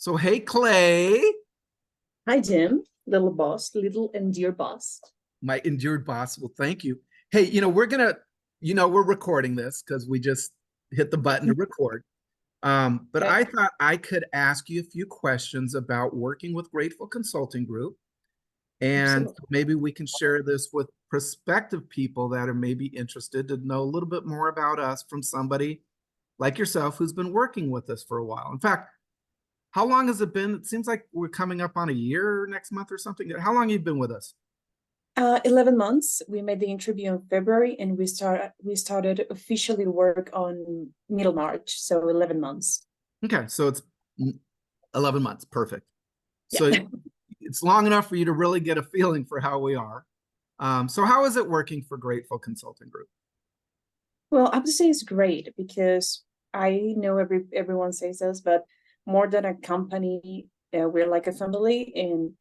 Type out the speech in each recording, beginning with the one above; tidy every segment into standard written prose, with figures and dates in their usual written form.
So, hey, Clay, Hi, Jim, little boss, little and dear boss. my endured boss. Well, thank you. Hey, we're recording this because we just hit the button to record. But Okay, I thought I could ask you a few questions about working with Grateful Consulting Group. And absolutely. maybe we can share this with prospective people that are maybe interested to know a little bit more about us from somebody like yourself who's been working with us for a while. In fact, how long has it been? It seems like we're coming up on a year next month or something. How long have you been with us? 11 months. We made the interview in February and we started officially work on middle March, so 11 months. Okay, so it's 11 months. Perfect. Yeah. So it's long enough for you to really get a feeling for how we are. So how is it working for Grateful Consulting Group? Well, I have to say it's great because I know everyone says this, but more than a company, we're like a family, and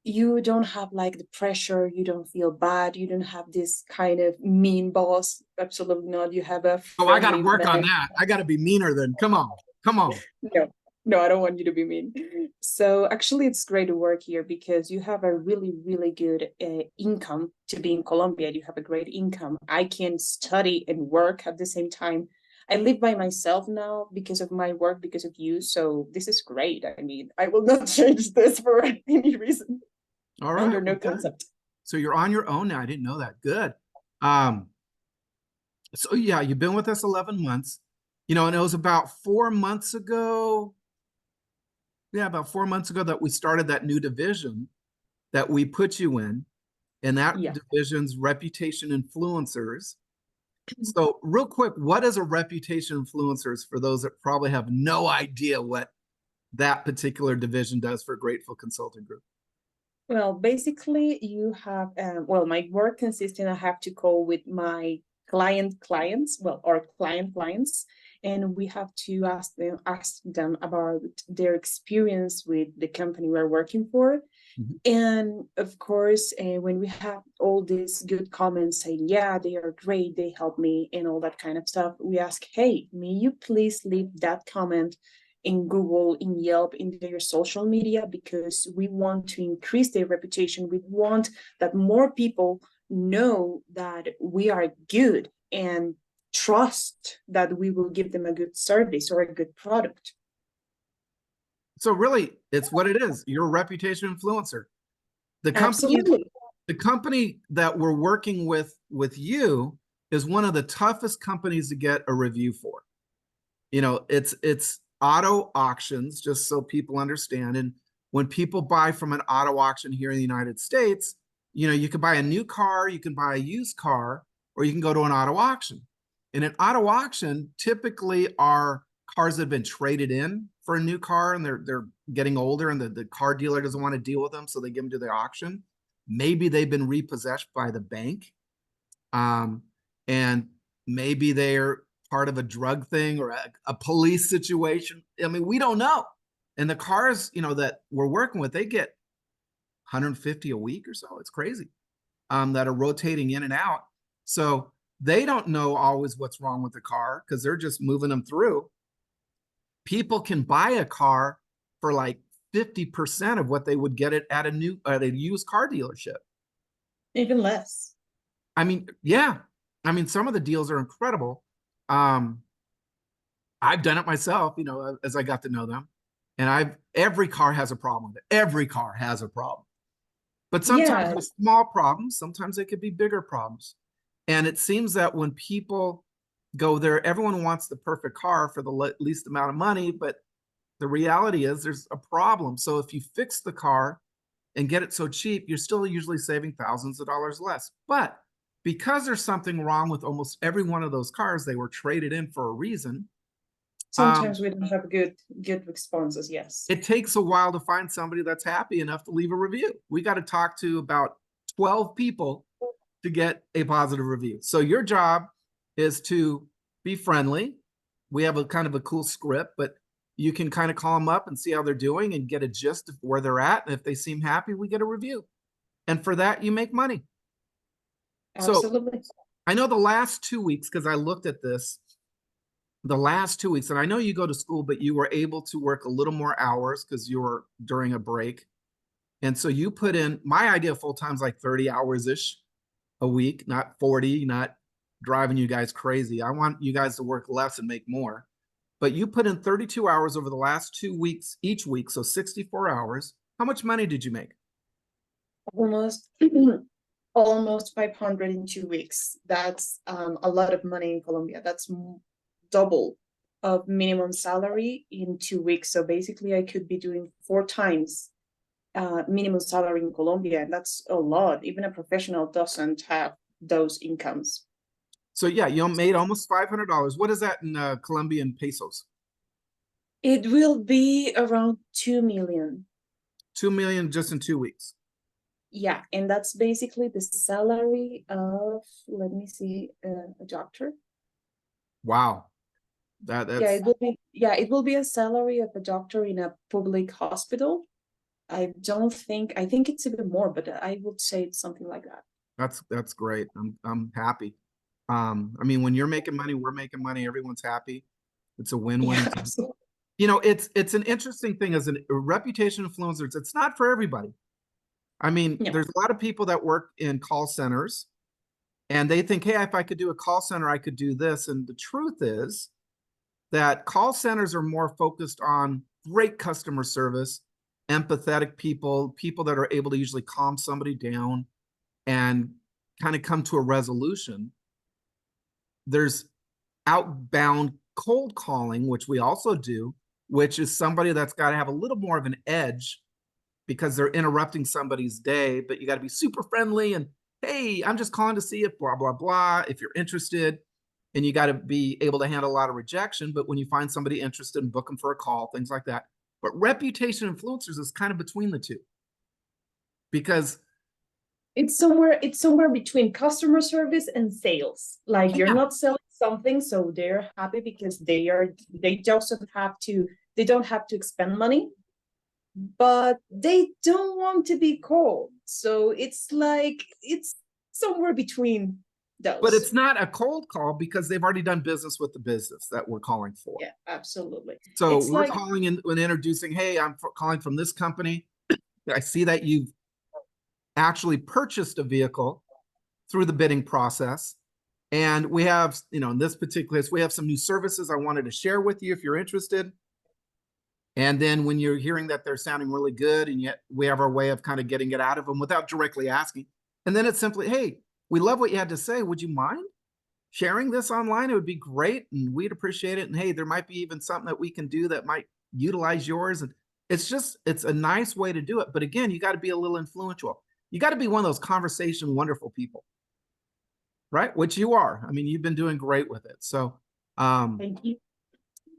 you don't have like the pressure, you don't feel bad, you don't have this kind of mean boss. Absolutely not. You have a Oh, I got to friendly work on man. that. I got to be meaner than, come on, come on. No, no, I don't want you to be mean. So actually, it's great to work here because you have a really, really good income to be in Colombia. You have a great income. I can study and work at the same time. I live by myself now because of my work, because of you. So this is great. I mean, I will not change this for any reason All right, under well, no good. concept. So you're on your own now. I didn't know that. Good. Um, so yeah, you've been with us 11 months, and it was about 4 months ago. Yeah, about 4 months ago that we started that new division that we put you in, and that Yeah. division's reputation influencers. So, real quick, what is a reputation influencers for those that probably have no idea what that particular division does for Grateful Consulting Group? Well, basically, you have, well, my work consists in I have to call with my clients, well, or clients, and we have to ask them about their experience with the company we're working for. Mhm. And of course, when we have all these good comments saying, yeah, they are great, they help me, and all that kind of stuff, we ask, hey, may you please leave that comment in Google, in Yelp, in their social media, because we want to increase their reputation. We want that more people know that we are good and trust that we will give them a good service or a good product. So, really, it's what it is. You're a reputation influencer. The company, Absolutely. the company that we're working with you is one of the toughest companies to get a review for. It's auto auctions, just so people understand. And when people buy from an auto auction here in the United States, you can buy a new car, you can buy a used car, or you can go to an auto auction. And an auto auction typically are cars that have been traded in for a new car, and they're getting older, and the car dealer doesn't want to deal with them, so they give them to the auction. Maybe they've been repossessed by the bank, um, and maybe they're part of a drug thing or a police situation. I mean, we don't know. And the cars, that we're working with, they get 150 a week or so. It's crazy. That are rotating in and out. So they don't know always what's wrong with the car because they're just moving them through. People can buy a car for like 50% of what they would get it at a used car dealership. Even less. I mean, yeah. I mean, some of the deals are incredible. Um, I've done it myself, as I got to know them. And every car has a problem with it. Every car has a problem. But sometimes Yeah. they're small problems, sometimes they could be bigger problems. And it seems that when people go there, everyone wants the perfect car for the least amount of money, but the reality is there's a problem. So if you fix the car and get it so cheap, you're still usually saving thousands of dollars less. But because there's something wrong with almost every one of those cars, they were traded in for a reason. Um, Sometimes we don't have good responses, yes. it takes a while to find somebody that's happy enough to leave a review. We got to talk to about 12 people to get a positive review. So your job is to be friendly. We have a kind of a cool script, but you can kind of call them up and see how they're doing and get a gist of where they're at. And if they seem happy, we get a review. And for that, you make money. So Absolutely. I know the last 2 weeks, because I looked at this, the last 2 weeks, and I know you go to school, but you were able to work a little more hours because you were during a break. And so you put in, my idea of full time is like 30 hours ish a week, not 40, not driving you guys crazy. I want you guys to work less and make more. But you put in 32 hours over the last 2 weeks, each week, so 64 hours. How much money did you make? Almost almost 500 in 2 weeks. That's a lot of money in Colombia. That's double of minimum salary in 2 weeks. So basically, I could be doing 4 times minimum salary in Colombia, and that's a lot. Even a professional doesn't have those incomes. So yeah, you made almost $500. What is that in Colombian pesos? It will be around 2 million. 2 million just in 2 weeks. Yeah, and that's basically the salary of, let me see, a doctor. Wow. Yeah, That's it will be a salary of a doctor in a public hospital. I think it's even more, but I would say it's something like that. that's great. I'm happy. I mean, when you're making money, we're making money, everyone's happy. It's a win-win. Yeah, absolutely. You know, it's an interesting thing as a reputation influencers. It's not for everybody. I mean, No. there's a lot of people that work in call centers and they think, hey, if I could do a call center, I could do this. And the truth is that call centers are more focused on great customer service, empathetic people, people that are able to usually calm somebody down and kind of come to a resolution. There's outbound cold calling, which we also do, which is somebody that's got to have a little more of an edge because they're interrupting somebody's day, but you got to be super friendly and, hey, I'm just calling to see if blah, blah, blah, if you're interested. And you got to be able to handle a lot of rejection. But when you find somebody interested and book them for a call, things like that. But reputation influencers is kind of between the two because It's somewhere between customer service and sales. Like you're yeah, not selling something, so they're happy because they don't have to expend money, but they don't want to be called. So it's like it's somewhere between but those. it's not a cold call because they've already done business with the business that we're calling for. Yeah, absolutely. So It's we're like calling in and introducing, hey, I'm calling from this company. I see that you've actually purchased a vehicle through the bidding process. And we have, you know, in this particular case, we have some new services I wanted to share with you if you're interested. And then when you're hearing that they're sounding really good, and yet we have our way of kind of getting it out of them without directly asking. And then it's simply, hey, we love what you had to say. Would you mind sharing this online? It would be great and we'd appreciate it. And hey, there might be even something that we can do that might utilize yours. And it's a nice way to do it. But again, you got to be a little influential. You got to be one of those conversation wonderful people, right? Which you are. I mean, you've been doing great with it. thank you.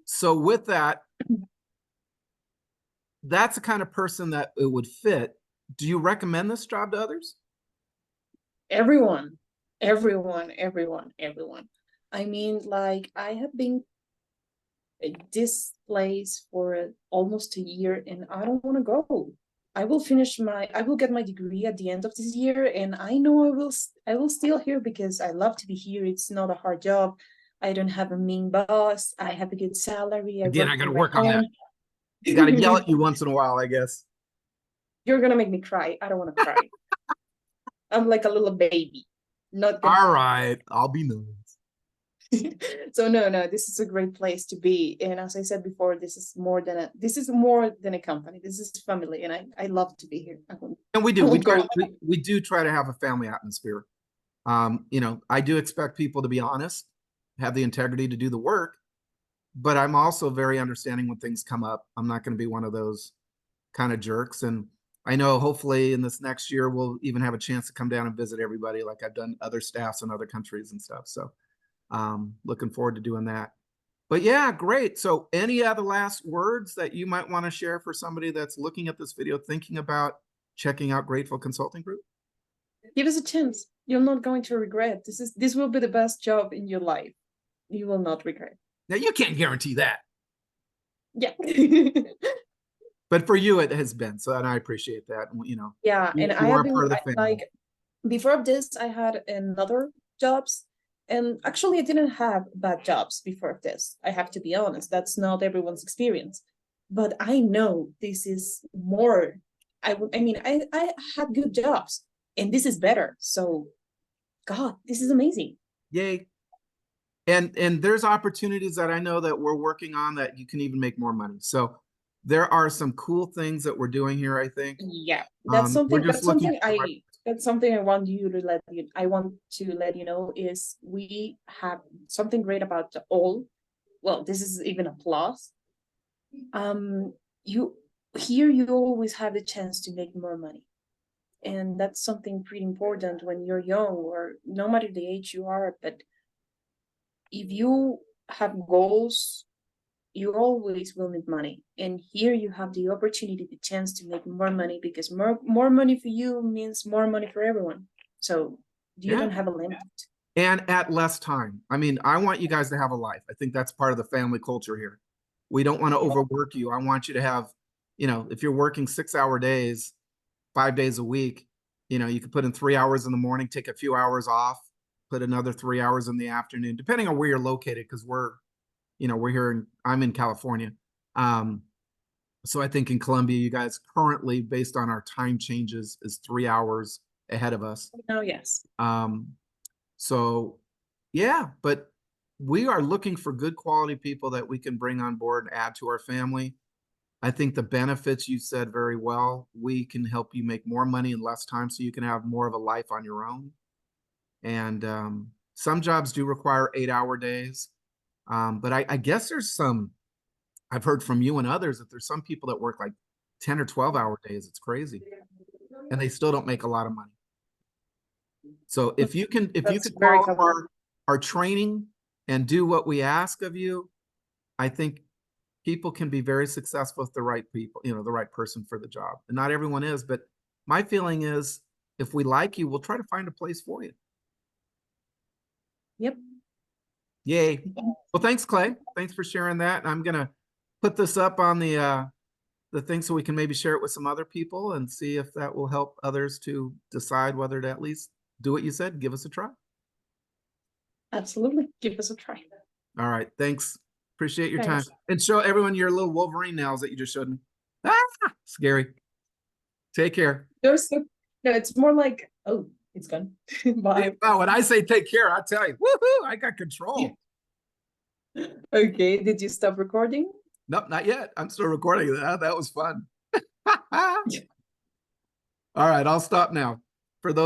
So with that, that's the kind of person that it would fit. Do you recommend this job to others? Everyone, everyone. I mean, like I have been at this place for almost a year and I don't want to go. I will get my degree at the end of this year, and I know I will still here because I love to be here. It's not a hard job. I don't have a mean boss. I have a good salary. I Again, work I got to from my work on that. home. Got to yell at you once in a while, I guess. You're gonna make me cry. I don't want to cry. I'm like a little baby. Not gonna All right, I'll be nice. so no, this is a great place to be. And as I said before, this is more than a company. This is family, and I love to be here. And we I do. won't go. We do try to have a family atmosphere. You know, I do expect people to be honest, have the integrity to do the work, but I'm also very understanding when things come up. I'm not going to be one of those kind of jerks. And I know hopefully in this next year we'll even have a chance to come down and visit everybody like I've done other staffs in other countries and stuff. So looking forward to doing that. But yeah, great. So any other last words that you might want to share for somebody that's looking at this video, thinking about checking out Grateful Consulting Group? Give us a chance. You're not going to regret. This will be the best job in your life. You will not regret. Now you can't guarantee that, Yeah. but for you it has been. So, and I appreciate that. You know, Yeah, and I you have are been part of the family. like before this, I had another jobs, And actually, I didn't have bad jobs before this. I have to be honest. That's not everyone's experience. But I know this is more. I mean, I had good jobs, and this is better. So, God, this is amazing. Yay. And there's opportunities that I know that we're working on that you can even make more money. So there are some cool things that we're doing here, I think. Yeah, We're just looking for the right- that's something I want you to let you I want to let you know is we have something great about the all. Well, this is even a plus. You here you always have the chance to make more money. And that's something pretty important when you're young or no matter the age you are, but if you have goals, you always will need money. And here you have the opportunity, the chance to make more money because more money for you means more money for everyone. So you Yeah. don't have a limit. And at less time. I mean, I want you guys to have a life. I think that's part of the family culture here. We don't want to overwork you. I want you to have, if you're working 6-hour days, 5 days a week, you could put in 3 hours in the morning, take a few hours off, put another 3 hours in the afternoon, depending on where you're located, because I'm in California. So I think in Colombia, you guys currently, based on our time changes, is 3 hours ahead of us. Oh, yes. So yeah, but we are looking for good quality people that we can bring on board and add to our family. I think the benefits you said very well. We can help you make more money in less time so you can have more of a life on your own. And some jobs do require 8-hour days. But I guess I've heard from you and others that there's some people that work like 10 or 12-hour days. It's crazy. And they still don't make a lot of money. So if you can That's very follow common. our training and do what we ask of you, I think people can be very successful with the right people, the right person for the job. And not everyone is, but my feeling is if we like you, we'll try to find a place for you. Yep. Yay. Well, thanks, Clay. Thanks for sharing that. I'm gonna put this up on the thing so we can maybe share it with some other people and see if that will help others to decide whether to at least do what you said, give us a try. Absolutely. Give us a try. All right. Thanks. Appreciate your time. Thanks. And show everyone your little Wolverine nails that you just showed me. Ah, scary. Take care. No, it's more like, oh, it's gone. Bye. Oh, when I say take care, I tell you, woohoo, I got control. Okay, did you stop recording? Nope, not yet. I'm still recording that. That was fun. All right, I'll stop now. For those